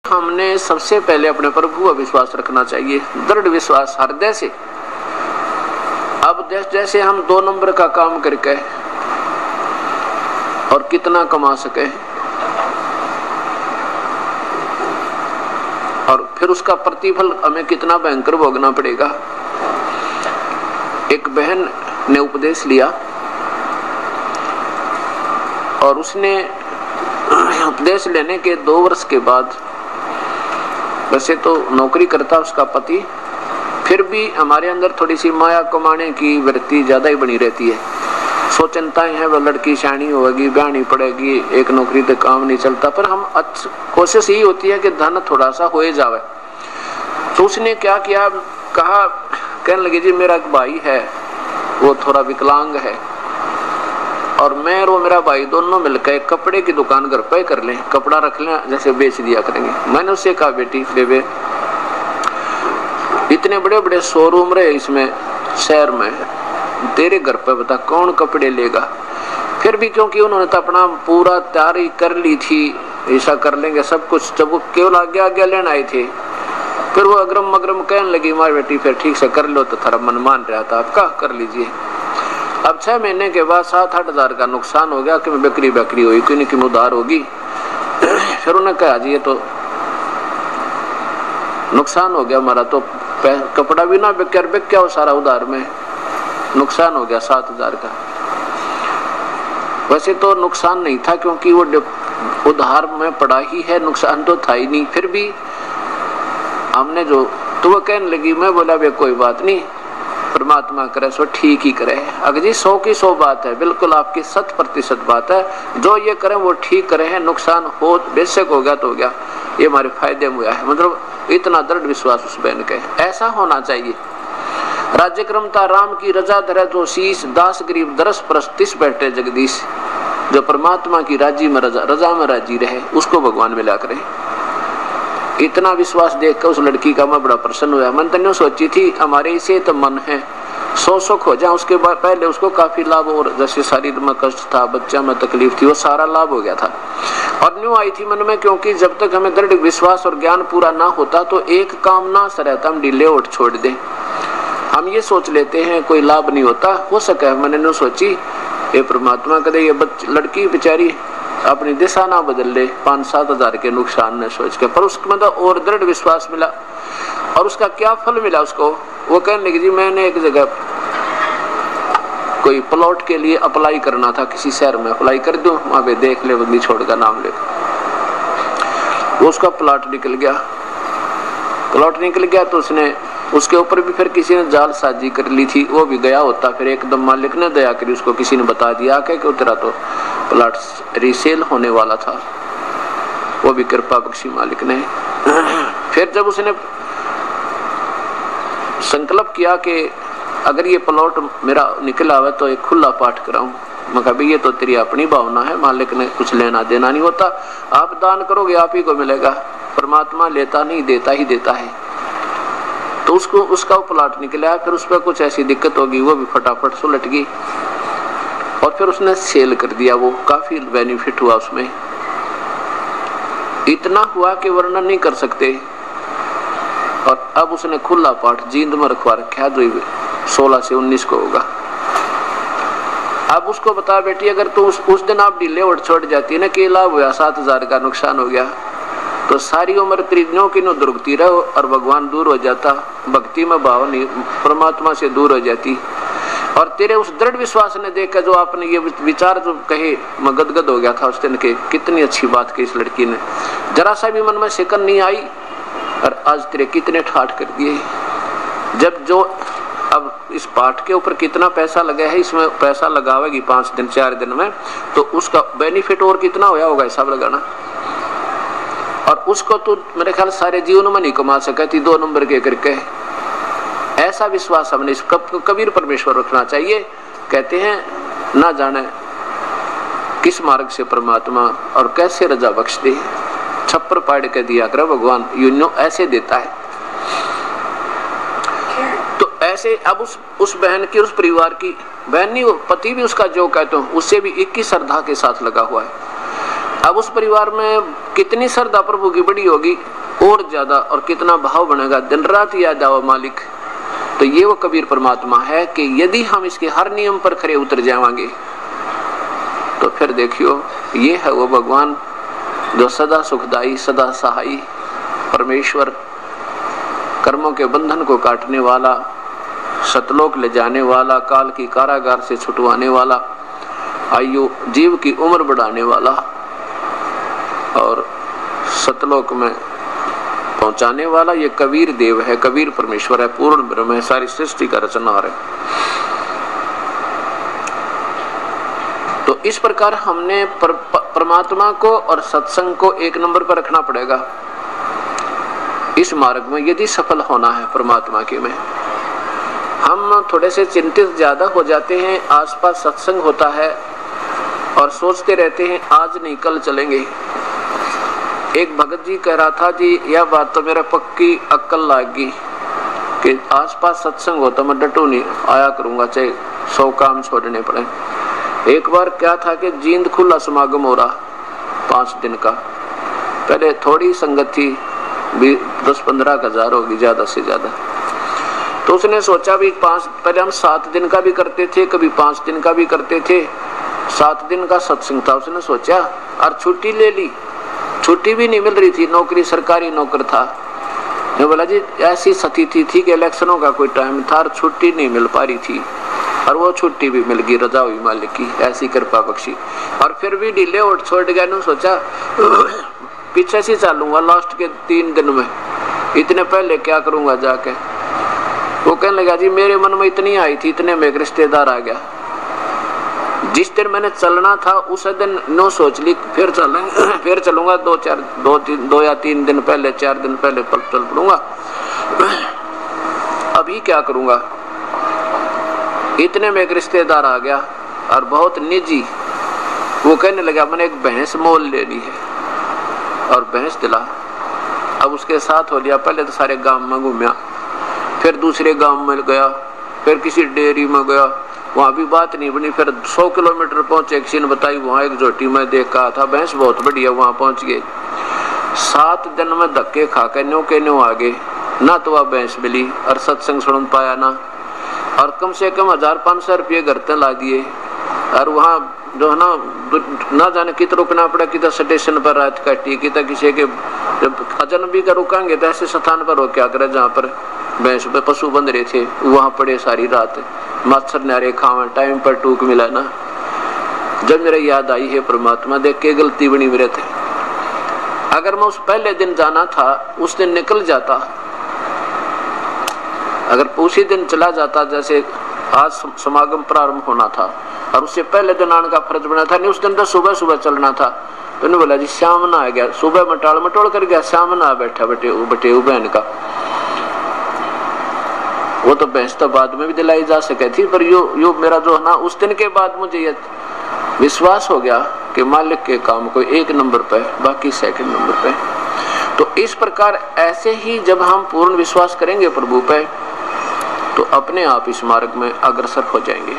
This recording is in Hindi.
हमने सबसे पहले अपने प्रभु का विश्वास रखना चाहिए, दृढ़ विश्वास हृदय से। अब जैसे हम 2 नंबर का काम करके और कितना कमा सके और फिर उसका प्रतिफल हमें कितना भयंकर भोगना पड़ेगा। एक बहन ने उपदेश लिया और उसने उपदेश लेने के 2 वर्ष के बाद, वैसे तो नौकरी करता उसका पति, फिर भी हमारे अंदर थोड़ी सी माया कमाने की वृत्ति ज्यादा ही बनी रहती है। सोचनताएं हैं वो लड़की शानी होगी, ब्याहनी पड़ेगी, एक नौकरी तो काम नहीं चलता, पर हम कोशिश यही होती है कि धन थोड़ा सा हो जावे। तो उसने क्या किया, कहने लगी जी मेरा एक भाई है वो थोड़ा विकलांग है और मैं और वो मेरा भाई दोनों मिलकर एक कपड़े की दुकान घर पे कर लें, कपड़ा रख लें, जैसे बेच दिया करेंगे। मैंने उससे कहा बेटी बेबे इतने बड़े बड़े शोरूम रहे इसमें शहर में, तेरे घर पे बता कौन कपड़े लेगा। फिर भी क्योंकि उन्होंने तो अपना पूरा तैयारी कर ली थी, ऐसा कर लेंगे सब कुछ, जब वो केवल आगे लेने आए थे फिर वो अग्रम मगरम कहने लगी मार बेटी फिर ठीक से कर लो, तो थारा मन मान रहा था आपका कर लीजिए। अब 6 महीने के बाद 7-8 हजार का नुकसान हो गया कि बिक्री हुई, कोई नहीं उधार होगी। फिर उन्होंने कहा जी ये तो नुकसान हो गया हमारा, तो कपड़ा भी ना बिक क्या हो सारा उधार में, नुकसान हो गया 7 हजार का। वैसे तो नुकसान नहीं था क्योंकि वो उधार में पड़ा ही है, नुकसान तो था ही नहीं। फिर भी हमने जो, तो वो कहने लगी, मैं बोला भाई कोई बात नहीं, परमात्मा करे सो ठीक ही करे। अगर जी 100 की 100 बात है, बिल्कुल आपकी 100% बात है, जो ये करें वो ठीक करे हैं, नुकसान हो बेशक हो गया तो हो गया, ये हमारे फायदे में हुआ है। मतलब इतना दृढ़ विश्वास उस बहन का, ऐसा होना चाहिए। राज्य क्रमता राम की रजा धरे तो शीश, दास गरीब दरस परस्तिस बैठे जगदीश। जो परमात्मा की राजी में रजा में राजी रहे उसको भगवान मिला करे। इतना विश्वास देखकर उस लड़की का मैं बड़ा प्रसन्न हुआ। मन तो नहीं सोची थी हमारे इसे तो मन है 100 सुख हो जाए, उसके बाद पहले उसको काफी लाभ, और जैसे शरीर में कष्ट था, बच्चा में तकलीफ थी, वो सारा लाभ हो गया था। और न्यू आई थी मन में, क्योंकि जब तक हमें दृढ़ विश्वास और ज्ञान पूरा ना होता तो एक काम ना सरहता हम ढीले उठ छोड़ दें। हम ये सोच लेते हैं कोई लाभ नहीं होता, हो सका है मैंने न्यू सोची ये परमात्मा कदे ये लड़की बेचारी अपनी दिशा ना बदल ले 5-7 हजार के नुकसान ने सोच के, पर उसको मतलब और दृढ़ विश्वास मिला। और उसका क्या फल मिला उसको, वो कहने लगी जी मैंने एक जगह कोई प्लॉट के लिए अप्लाई करना था, किसी शहर में अप्लाई कर दूं, वहां पे देख ले बंदी छोड़ का नाम ले। वो उसका प्लॉट निकल गया तो उसने उसके ऊपर भी फिर किसी ने जाल साजी कर ली थी, वो भी गया होता, फिर एकदम मालिक ने दया करी, उसको किसी ने बता दिया कि तेरा तो प्लॉट रीसेल होने वाला था, वो भी कृपा बख्शी मालिक ने। फिर जब उसने संकल्प किया कि अगर ये प्लॉट मेरा निकला हुआ तो एक खुला पाठ कराऊं, मैं कहा ये तो तेरी अपनी भावना है, मालिक ने कुछ लेना देना नहीं होता, आप दान करोगे आप ही को मिलेगा, परमात्मा लेता नहीं देता ही देता है। तो उसको उसका प्लॉट निकला, फिर उस पर कुछ ऐसी दिक्कत होगी, वो भी फटाफट सुलट गई और फिर उसने सेल कर दिया, वो काफी बेनिफिट हुआ उसमें, इतना हुआ कि वर्णन नहीं कर सकते। और अब उसने खुला पाठ जींद में रखवा रखा, जो 16 से 19 को होगा। अब उसको बता बेटी अगर तू उस दिन आप ढीले उठ छोड़ जाती है ना, कि लाभ हुआ 7 हजार का नुकसान हो गया, तो सारी उम्र त्रिज्ञों की दुर्गति रहो और भगवान दूर हो जाता, भक्ति में भाव नहीं, परमात्मा से दूर हो जाती। और तेरे उस दृढ़ विश्वास ने देखकर जो आपने ये विचार जो कहे, मैं गदगद हो गया था उस दिन के, कितनी अच्छी बात की इस लड़की ने, जरा सा भी मन में शिकन नहीं आई, और आज तेरे कितने ठाठ कर दिए। जब जो अब इस पाठ के ऊपर कितना पैसा लगा है, इसमें पैसा लगावेगी 5 दिन 4 दिन में, तो उसका बेनिफिट और कितना होया होगा हिसाब लगाना। और उसको तो मेरे ख्याल सारे जीवन में नहीं कमा सका थी 2 नंबर के करके। ऐसा विश्वास हमने इस कबीर परमेश्वर रखना चाहिए। कहते हैं ना जाने किस मार्ग से परमात्मा और कैसे रजा बख्श दे, छप्पर पाड़ के दिया कर भगवान, यूं ऐसे देता है। तो ऐसे अब उस बहन की, उस परिवार की, बहन नहीं, पति भी उसका जो कहते हो उससे भी 21 श्रद्धा के साथ लगा हुआ है। अब उस परिवार में कितनी श्रद्धा प्रभु की बड़ी होगी और ज्यादा, और कितना भाव बनेगा, दिन रात याद आओ मालिक। तो ये वो कबीर परमात्मा है कि यदि हम इसके हर नियम पर खरे उतर जाएंगे तो फिर देखियो ये है वो भगवान जो सदा सुखदाई, सदा सहाई परमेश्वर, कर्मों के बंधन को काटने वाला, सतलोक ले जाने वाला, काल की कारागार से छुटवाने वाला, आयु जीव की उम्र बढ़ाने वाला और सतलोक में पहुंचाने वाला ये कबीर देव है, कबीर परमेश्वर है, पूर्ण ब्रह्म है, सारी सृष्टि का रचनहार है। तो इस प्रकार हमने परमात्मा को और सत्संग को एक नंबर पर रखना पड़ेगा इस मार्ग में, यदि सफल होना है परमात्मा के में। हम थोड़े से चिंतित ज्यादा हो जाते हैं, आसपास सत्संग होता है और सोचते रहते हैं आज नहीं कल चलेंगे। एक भगत जी कह रहा था जी यह बात तो मेरा पक्की अक्ल लागी कि आसपास सत्संग होता मैं डटू नहीं आया करूंगा, चाहे 100 काम छोड़ने पड़े। एक बार क्या था कि जींद खुला समागम हो रहा 5 दिन का, पहले थोड़ी संगत थी, 10-15 हजार होगी ज्यादा से ज्यादा। तो उसने सोचा भी पहले हम 7 दिन का भी करते थे, कभी 5 दिन का भी करते थे, 7 दिन का सत्संग था। उसने सोचा और छुट्टी ले ली, छुट्टी भी नहीं मिल रही थी, नौकरी सरकारी नौकर था। मैं बोला जी ऐसी स्थिति थी कि इलेक्शनों का कोई टाइम था और छुट्टी नहीं मिल पा रही थी, और वो छुट्टी भी मिल गई, रजा हुई मालिक की ऐसी कृपा बख्शी। और फिर भी ढीले और छोड़ गया, ने सोचा पीछे से चलूंगा लास्ट के 3 दिन में, इतने पहले क्या करूंगा जाके। वो कहने लगा जी मेरे मन में इतनी आई थी, इतने में एक रिश्तेदार आ गया। जिस दिन मैंने चलना था उस दिन नो सोच ली फिर चलेंगे, फिर चलूंगा 2 या 3 दिन पहले, 4 दिन पहले चल पड़ूंगा, अभी क्या करूंगा। इतने में एक रिश्तेदार आ गया और बहुत निजी, वो कहने लगा मैंने एक भैंस मोल लेनी है और भैंस दिला। अब उसके साथ हो लिया, पहले तो सारे गांव में घूमया, फिर दूसरे गांव में गया, फिर किसी डेयरी में गया, वहां भी बात नहीं बनी। फिर 100 किलोमीटर पहुंचे, एक सीन बताई, वहां एक जोटी में देखा था भैंस बहुत बढ़िया, वहां पहुंच गए। 7 दिन में धक्के खा के न्यू के न्यू आगे, ना तो वह भैंस मिली और सत्संग सुन पाया ना, और कम से कम 1500 रुपये घर तक ला दिए। और वहाँ जो है ना जाने कितना रुकना पड़ा, कितना स्टेशन पर रात काटी, कितना किसी के अजनबी का रुकांगे तो ऐसे स्थान पर हो क्या करे जहाँ पर भैंस पे पशु बंध रहे थे, वहाँ पड़े सारी रात, मच्छर नारे खावे, टाइम पर टूक मिला ना। जब मेरे याद आई है परमात्मा देख के गलती बनी मेरे थे, अगर मैं उस पहले दिन जाना था उस दिन निकल जाता, अगर उसी दिन चला जाता, जैसे आज समागम प्रारंभ होना था और उससे पहले दिन आने का फर्ज बना था, नहीं उस दिन तो सुबह सुबह चलना था। तो ने बोला जी शाम ना आ गया, सुबह में टाल मटोल कर गया, शाम ना बैठा बटे बहन का। वो तो भैंस तो बाद में भी दिलाई जा सके थी, पर यो मेरा जो है ना उस दिन के बाद मुझे ये विश्वास हो गया कि मालिक के काम को 1 नंबर पे, बाकी 2nd नंबर पे। तो इस प्रकार ऐसे ही जब हम पूर्ण विश्वास करेंगे प्रभु पे तो अपने आप इस मार्ग में अग्रसर हो जाएंगे।